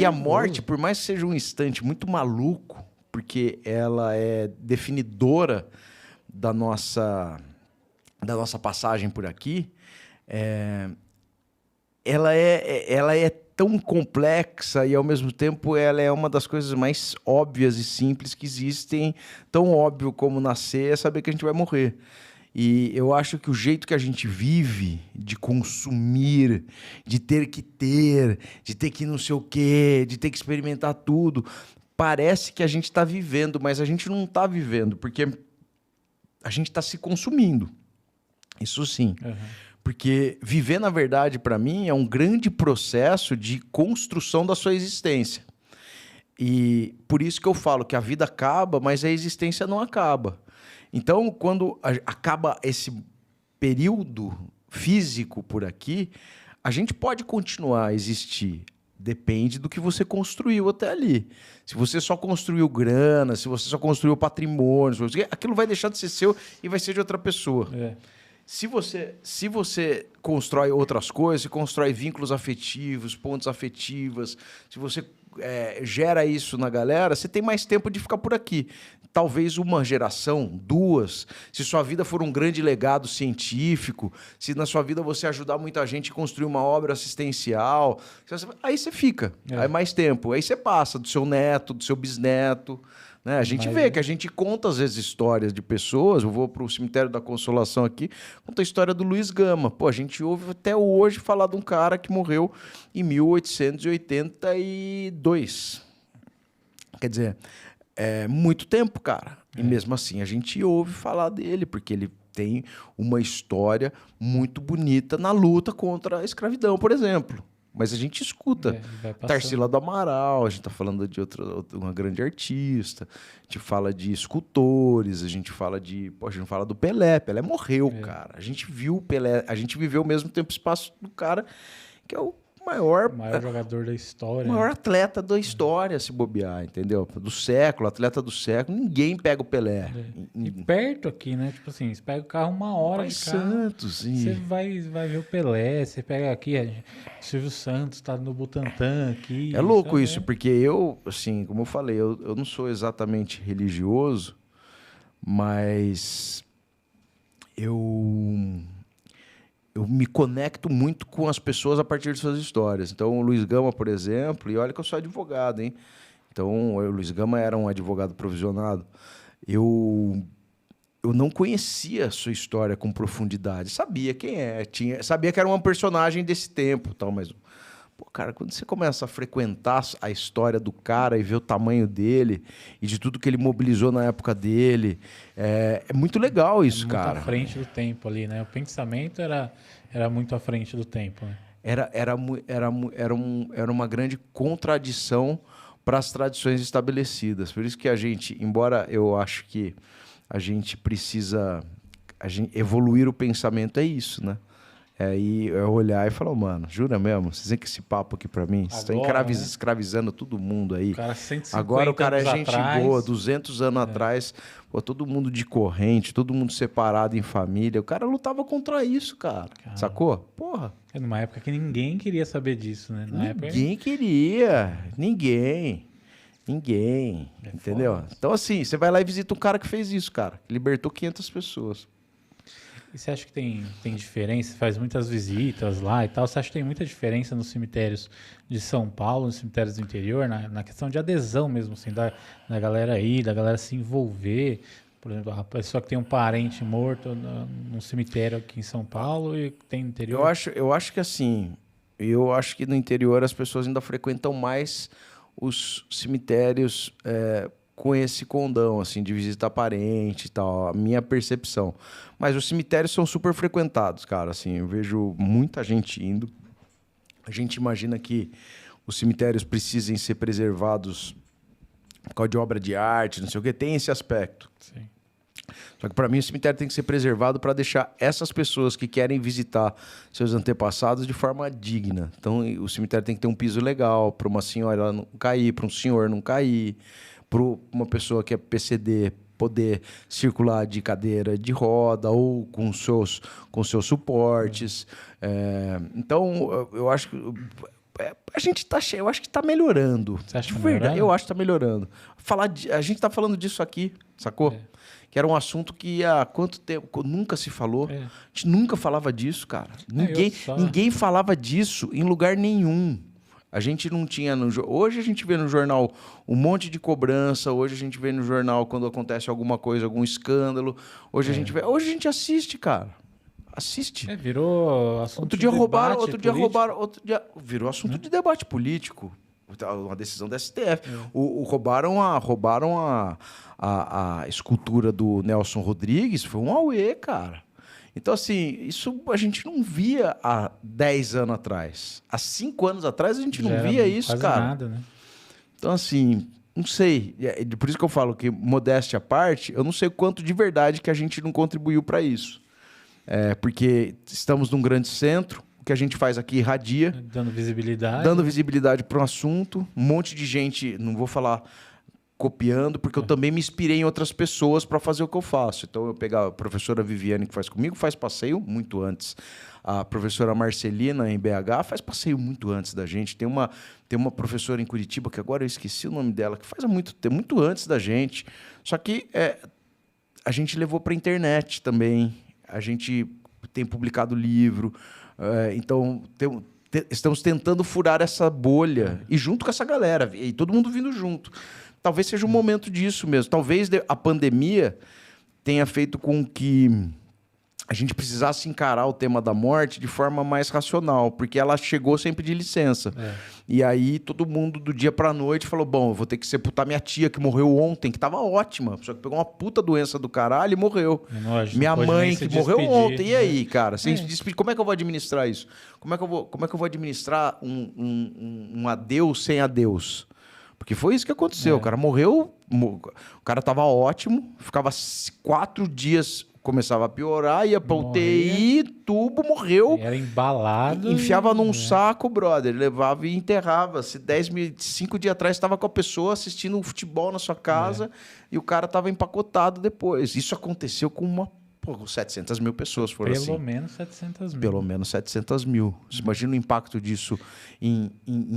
E a morte, por mais que seja um instante muito maluco, porque ela é definidora da nossa passagem por aqui, ela é tão complexa e, ao mesmo tempo, ela é uma das coisas mais óbvias e simples que existem. Tão óbvio como nascer é saber que a gente vai morrer. E eu acho que o jeito que a gente vive de consumir, de ter que não sei o quê, de ter que experimentar tudo, parece que a gente está vivendo, mas a gente não está vivendo, porque a gente está se consumindo. Isso sim. Uhum. Porque viver, na verdade, para mim, é um grande processo de construção da sua existência. E por isso que eu falo que a vida acaba, mas a existência não acaba. Então, quando acaba esse período físico por aqui, a gente pode continuar a existir. Depende do que você construiu até ali. Se você só construiu grana, se você só construiu patrimônio, aquilo vai deixar de ser seu e vai ser de outra pessoa. Se você constrói outras coisas, se constrói vínculos afetivos, pontos afetivas, se você gera isso na galera, você tem mais tempo de ficar por aqui. Talvez uma geração, duas, se sua vida for um grande legado científico, se na sua vida você ajudar muita gente a construir uma obra assistencial, aí você fica, aí mais tempo. Aí você passa do seu neto, do seu bisneto. Né? A gente vê que a gente conta, às vezes, histórias de pessoas. Eu vou para o Cemitério da Consolação aqui, conta a história do Luiz Gama. Pô, a gente ouve até hoje falar de um cara que morreu em 1882. Quer dizer, é muito tempo, cara. E mesmo assim a gente ouve falar dele, porque ele tem uma história muito bonita na luta contra a escravidão, por exemplo. Mas a gente escuta Tarsila do Amaral, a gente está falando de uma grande artista, a gente fala de escultores, a gente fala do Pelé. Pelé morreu, cara. A gente viu o Pelé, a gente viveu o mesmo tempo e espaço do cara, que é o maior jogador da história. O maior atleta da história, se bobear, entendeu? Do século, atleta do século. Ninguém pega o Pelé. E perto aqui, né? Tipo assim, você pega o carro 1 hora de carro. Santos, você vai ver o Pelé, você pega aqui, o Silvio Santos tá no Butantã aqui. É louco isso, porque eu, assim, como eu falei, eu não sou exatamente religioso, mas eu me conecto muito com as pessoas a partir de suas histórias. Então, o Luiz Gama, por exemplo, e olha que eu sou advogado, hein? Então, o Luiz Gama era um advogado provisionado. Eu não conhecia a sua história com profundidade. Sabia quem é, sabia que era uma personagem desse tempo, tal, mas... Pô, cara, quando você começa a frequentar a história do cara e ver o tamanho dele e de tudo que ele mobilizou na época dele, é muito legal isso, muito cara. À frente do tempo ali, né? O pensamento era muito à frente do tempo, né? Era uma grande contradição para as tradições estabelecidas. Por isso que a gente, embora eu acho que a gente precisa evoluir o pensamento, é isso, né? Aí eu olhar e falar, mano, jura mesmo? Vocês têm que esse papo aqui pra mim? Vocês estão escravizando todo mundo aí. Agora o cara é gente boa, 200 anos atrás, pô, todo mundo de corrente, todo mundo separado em família. O cara lutava contra isso, cara. Sacou? Porra. É numa época que ninguém queria saber disso, né? Ninguém queria. Ninguém. Entendeu? Foda. Então, assim, você vai lá e visita um cara que fez isso, cara. Que libertou 500 pessoas. E você acha que tem diferença? Você faz muitas visitas lá e tal. Você acha que tem muita diferença nos cemitérios de São Paulo, nos cemitérios do interior, na questão de adesão mesmo, assim, da galera ir, da galera se envolver? Por exemplo, a pessoa que tem um parente morto num cemitério aqui em São Paulo e tem no interior? Eu acho que assim, eu acho que no interior as pessoas ainda frequentam mais os cemitérios com esse condão, assim, de visitar parente e tal, a minha percepção. Mas os cemitérios são super frequentados, cara, assim, eu vejo muita gente indo. A gente imagina que os cemitérios precisem ser preservados por causa de obra de arte, não sei o que, tem esse aspecto. Sim. Só que para mim o cemitério tem que ser preservado para deixar essas pessoas que querem visitar seus antepassados de forma digna. Então o cemitério tem que ter um piso legal para uma senhora não cair, para um senhor não cair, para uma pessoa que é PCD poder circular de cadeira de roda ou com seus suportes. Então, eu acho que eu acho que tá melhorando. Você acha que De tá verdade, melhorando? eu acho que tá melhorando. A gente tá falando disso aqui, sacou? Que era um assunto que há quanto tempo nunca se falou. É. A gente nunca falava disso, cara. eu Ninguém falava disso em lugar nenhum. A gente não tinha hoje a gente vê no jornal um monte de cobrança, hoje a gente vê no jornal quando acontece alguma coisa, algum escândalo. Hoje a gente assiste, cara. Assiste. Virou assunto de debate político. Virou assunto de debate político. Uma decisão da STF. Roubaram a escultura do Nelson Rodrigues, foi um auê, cara. Então, assim, isso a gente não via há 10 anos atrás. Há 5 anos atrás a gente não via isso, quase cara. Nada, né? Então, assim, não sei. Por isso que eu falo que, modéstia à parte, eu não sei o quanto de verdade que a gente não contribuiu para isso. Porque estamos num grande centro, o que a gente faz aqui irradia. Dando visibilidade. Dando visibilidade para um assunto. Um monte de gente, não vou falar copiando, porque eu também me inspirei em outras pessoas para fazer o que eu faço. Então, eu pegar a professora Viviane, que faz comigo, faz passeio muito antes. A professora Marcelina, em BH, faz passeio muito antes da gente. Tem uma professora em Curitiba, que agora eu esqueci o nome dela, que faz muito antes da gente. Só que a gente levou para a internet também. A gente tem publicado livro. Então, estamos tentando furar essa bolha. E junto com essa galera. E todo mundo vindo junto. Talvez seja um momento disso mesmo. Talvez a pandemia tenha feito com que a gente precisasse encarar o tema da morte de forma mais racional, porque ela chegou sempre de licença. E aí todo mundo, do dia para a noite, falou, bom, eu vou ter que sepultar minha tia, que morreu ontem, que estava ótima, só que pegou uma puta doença do caralho e morreu. Minha mãe, que morreu ontem. E aí, cara? Sem se despedir, como é que eu vou administrar isso? Como é que eu vou administrar um adeus sem adeus? Porque foi isso que aconteceu. O cara morreu, o cara estava ótimo, ficava 4 dias, começava a piorar, ia pra UTI, tubo, morreu. Era embalado. Enfiava num saco, brother, levava e enterrava. Se 5 dias atrás estava com a pessoa assistindo um futebol na sua casa e o cara estava empacotado depois. Isso aconteceu com 700 mil pessoas foram assim. Pelo menos 700 mil. Pelo menos 700 mil. Você imagina o impacto disso em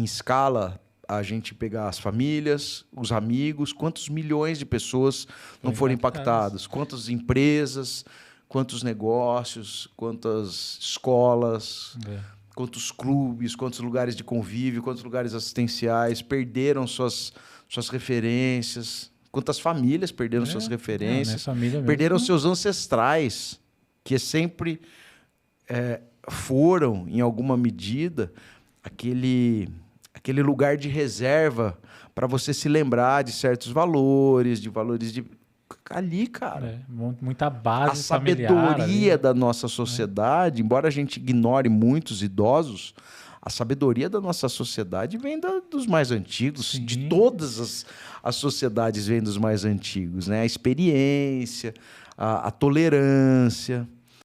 escala. A gente pegar as famílias, os amigos, quantos milhões de pessoas não foram impactadas, quantas empresas, quantos negócios, quantas escolas, quantos clubes, quantos lugares de convívio, quantos lugares assistenciais perderam suas referências, quantas famílias perderam suas referências, perderam seus ancestrais, que sempre foram, em alguma medida, aquele lugar de reserva para você se lembrar de certos valores, de ali, cara. Muita base a sabedoria da nossa sociedade, embora a gente ignore muitos idosos, a sabedoria da nossa sociedade vem dos mais antigos. Sim. De todas as sociedades vem dos mais antigos, né? A experiência, a tolerância.